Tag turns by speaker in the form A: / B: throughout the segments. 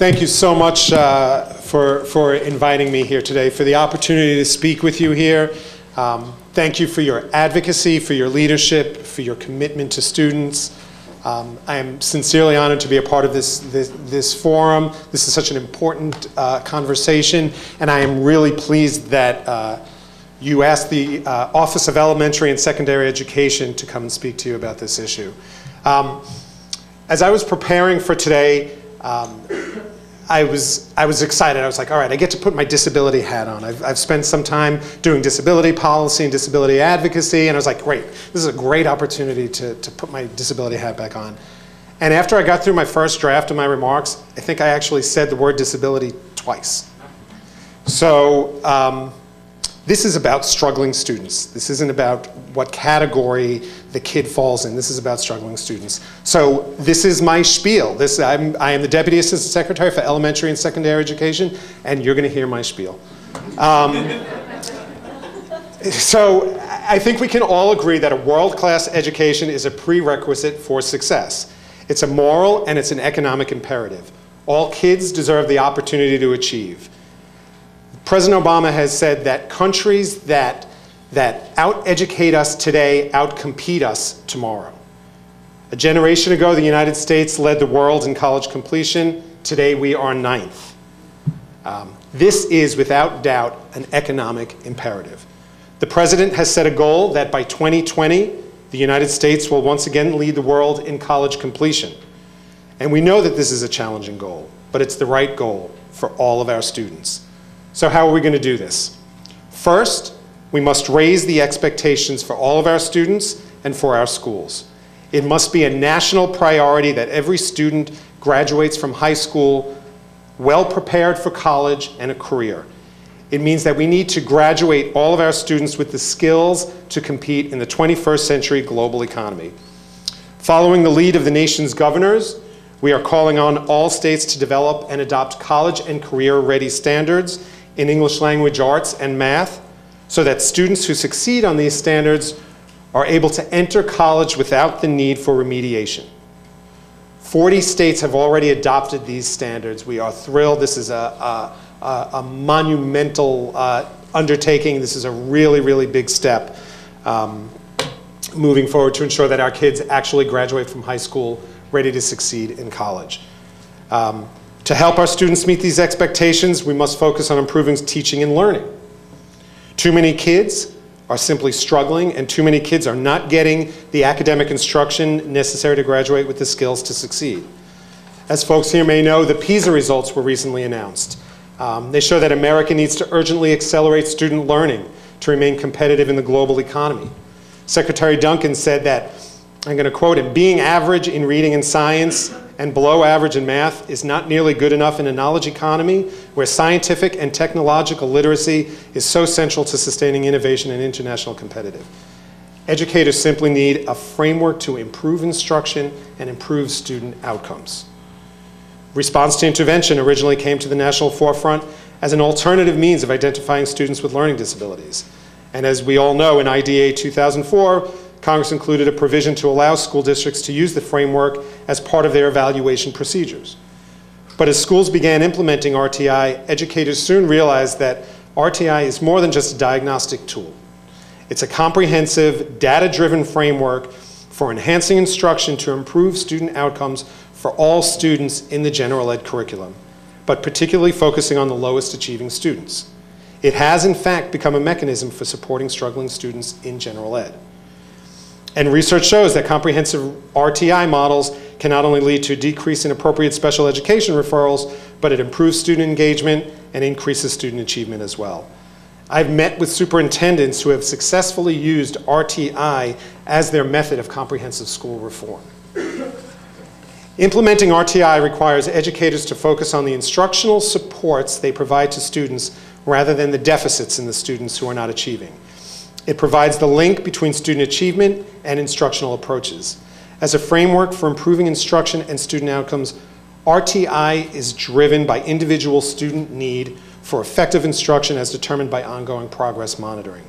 A: Thank you so much for inviting me here today, for the opportunity to speak with you here. Thank you for your advocacy, for your leadership, for your commitment to students. I am sincerely honored to be a part of this forum. This is such an important conversation, and I am really pleased that you asked the Office of Elementary and Secondary Education to come and speak to you about this issue. As I was preparing for today, I was excited. I was like, all right, I get to put my disability hat on. I've spent some time doing disability policy and disability advocacy, and I was like, great, this is a great opportunity to put my disability hat back on. And after I got through my first draft of my remarks, I think I actually said the word disability twice. So this is about struggling students. This isn't about what category the kid falls in. This is about struggling students. So this is my spiel. I am the Deputy Assistant Secretary for Elementary and Secondary Education, and you're going to hear my spiel. So I think we can all agree that a world-class education is a prerequisite for success. It's a moral and it's an economic imperative. All kids deserve the opportunity to achieve. President Obama has said that countries that out-educate us today outcompete us tomorrow. A generation ago, the United States led the world in college completion. Today, we are 9th. This is, without doubt, an economic imperative. The President has set a goal that by 2020, the United States will once again lead the world in college completion. And we know that this is a challenging goal, but it's the right goal for all of our students. So how are we going to do this? First, we must raise the expectations for all of our students and for our schools. It must be a national priority that every student graduates from high school well prepared for college and a career. It means that we need to graduate all of our students with the skills to compete in the 21st century global economy. Following the lead of the nation's governors, we are calling on all states to develop and adopt college and career-ready standards in English language arts and math, so that students who succeed on these standards are able to enter college without the need for remediation. 40 states have already adopted these standards. We are thrilled. This is a monumental undertaking. This is a really, really big step moving forward to ensure that our kids actually graduate from high school ready to succeed in college. To help our students meet these expectations, we must focus on improving teaching and learning. Too many kids are simply struggling, and too many kids are not getting the academic instruction necessary to graduate with the skills to succeed. As folks here may know, the PISA results were recently announced. They show that America needs to urgently accelerate student learning to remain competitive in the global economy. Secretary Duncan said that, I'm going to quote him, being average in reading and science and below average in math is not nearly good enough in a knowledge economy where scientific and technological literacy is so central to sustaining innovation and international competitive. Educators simply need a framework to improve instruction and improve student outcomes. Response to intervention originally came to the national forefront as an alternative means of identifying students with learning disabilities. And as we all know, in IDA 2004, Congress included a provision to allow school districts to use the framework as part of their evaluation procedures. But as schools began implementing RTI, educators soon realized that RTI is more than just a diagnostic tool. It's a comprehensive, data-driven framework for enhancing instruction to improve student outcomes for all students in the general ed curriculum, but particularly focusing on the lowest achieving students. It has, in fact, become a mechanism for supporting struggling students in general ed. And research shows that comprehensive RTI models can not only lead to a decrease in appropriate special education referrals, but it improves student engagement and increases student achievement as well. I've met with superintendents who have successfully used RTI as their method of comprehensive school reform. Implementing RTI requires educators to focus on the instructional supports they provide to students rather than the deficits in the students who are not achieving. It provides the link between student achievement and instructional approaches. As a framework for improving instruction and student outcomes, RTI is driven by individual student need for effective instruction as determined by ongoing progress monitoring.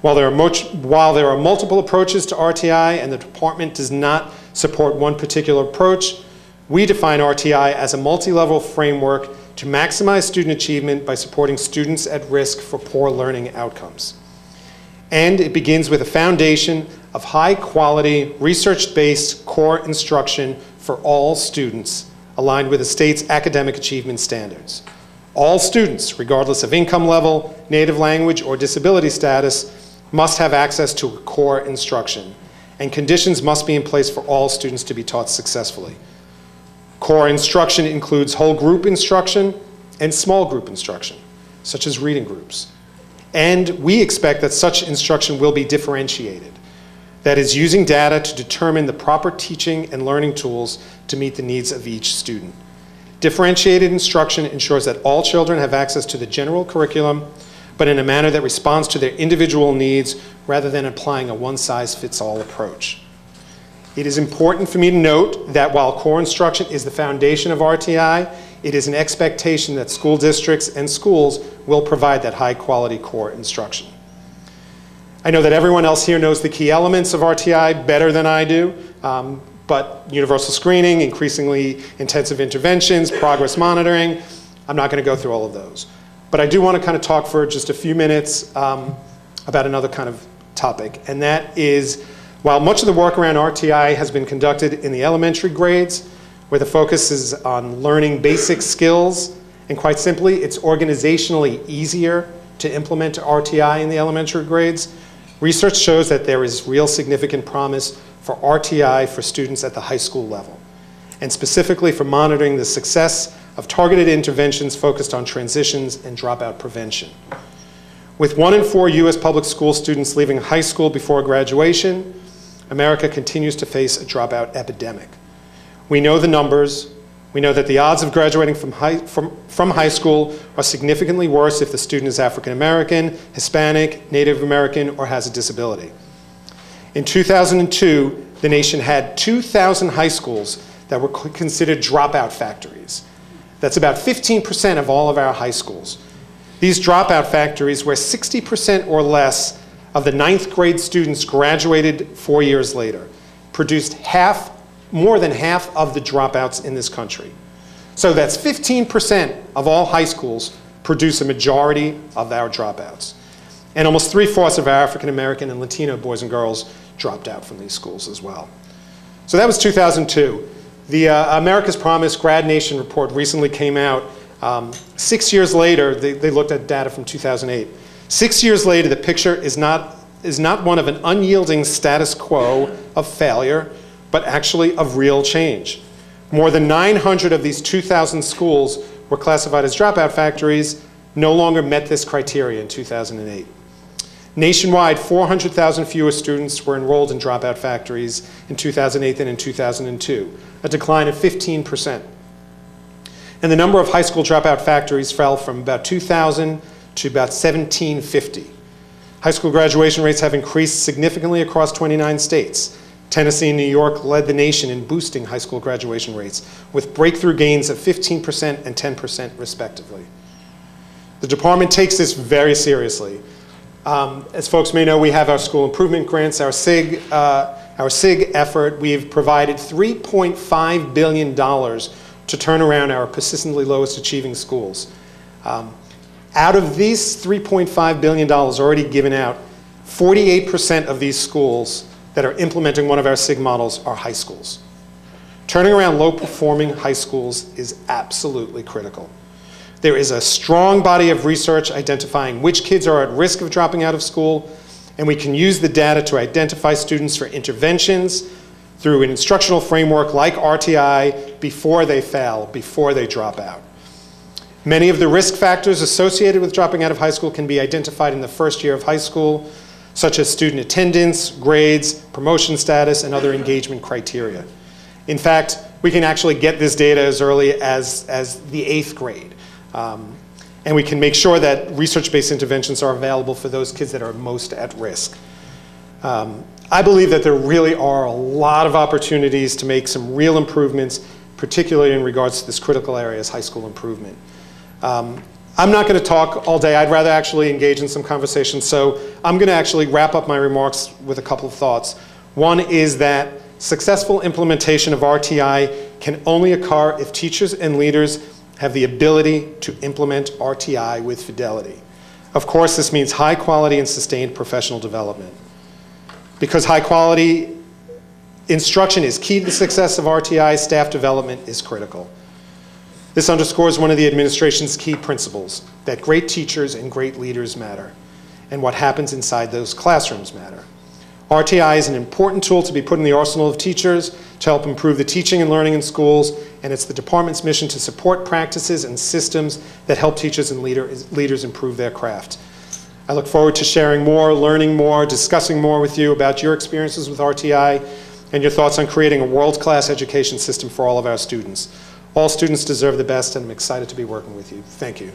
A: While there are multiple approaches to RTI and the department does not support one particular approach, We define RTI as a multi-level framework to maximize student achievement by supporting students at risk for poor learning outcomes. And it begins with a foundation of high-quality, research-based core instruction for all students, aligned with the state's academic achievement standards. All students, regardless of income level, native language, or disability status, must have access to core instruction, and conditions must be in place for all students to be taught successfully. Core instruction includes whole group instruction and small group instruction, such as reading groups. And we expect that such instruction will be differentiated. That is, using data to determine the proper teaching and learning tools to meet the needs of each student. Differentiated instruction ensures that all children have access to the general curriculum, but in a manner that responds to their individual needs rather than applying a one-size-fits-all approach. It is important for me to note that while core instruction is the foundation of RTI, it is an expectation that school districts and schools will provide that high-quality core instruction. I know that everyone else here knows the key elements of RTI better than I do, but universal screening, increasingly intensive interventions, progress monitoring, I'm not going to go through all of those. But I do want to kind of talk for just a few minutes about another kind of topic, and that is, while much of the work around RTI has been conducted in the elementary grades, where the focus is on learning basic skills, and quite simply, it's organizationally easier to implement RTI in the elementary grades, research shows that there is real significant promise for RTI for students at the high school level, and specifically for monitoring the success of targeted interventions focused on transitions and dropout prevention. With 1 in 4 U.S. public school students leaving high school before graduation, America continues to face a dropout epidemic. We know the numbers. We know that the odds of graduating from high school are significantly worse if the student is African American, Hispanic, Native American, or has a disability. In 2002, the nation had 2,000 high schools that were considered dropout factories. That's about 15% of all of our high schools. These dropout factories, where 60% or less of the 9th grade students graduated 4 years later, produced more than half of the dropouts in this country. So that's 15% of all high schools produce a majority of our dropouts. And almost 3/4 of our African American and Latino boys and girls dropped out from these schools as well. So that was 2002. The America's Promise Grad Nation report recently came out. 6 years later, they looked at data from 2008. 6 years later, the picture is not one of an unyielding status quo of failure, but actually of real change. More than 900 of these 2,000 schools were classified as dropout factories, no longer met this criteria in 2008. Nationwide, 400,000 fewer students were enrolled in dropout factories in 2008 than in 2002, a decline of 15%. And the number of high school dropout factories fell from about 2,000 to about 1,750. High school graduation rates have increased significantly across 29 states. Tennessee and New York led the nation in boosting high school graduation rates, with breakthrough gains of 15% and 10% respectively. The department takes this very seriously. As folks may know, we have our school improvement grants, our SIG effort. We've provided $3.5 billion to turn around our persistently lowest achieving schools. Out of these $3.5 billion already given out, 48% of these schools that are implementing one of our SIG models are high schools. Turning around low-performing high schools is absolutely critical. There is a strong body of research identifying which kids are at risk of dropping out of school, and we can use the data to identify students for interventions through an instructional framework like RTI before they fail, before they drop out. Many of the risk factors associated with dropping out of high school can be identified in the first year of high school, such as student attendance, grades, promotion status, and other engagement criteria. In fact, we can actually get this data as early as the 8th grade. And we can make sure that research-based interventions are available for those kids that are most at risk. I believe that there really are a lot of opportunities to make some real improvements, particularly in regards to this critical area as high school improvement. I'm not going to talk all day. I'd rather actually engage in some conversation. So I'm going to actually wrap up my remarks with a couple of thoughts. One is that successful implementation of RTI can only occur if teachers and leaders have the ability to implement RTI with fidelity. Of course, this means high quality and sustained professional development. Because high quality instruction is key to the success of RTI, staff development is critical. This underscores one of the administration's key principles, that great teachers and great leaders matter, and what happens inside those classrooms matter. RTI is an important tool to be put in the arsenal of teachers to help improve the teaching and learning in schools, and it's the department's mission to support practices and systems that help teachers and leaders improve their craft. I look forward to sharing more, learning more, discussing more with you about your experiences with RTI and your thoughts on creating a world-class education system for all of our students. All students deserve the best, and I'm excited to be working with you. Thank you.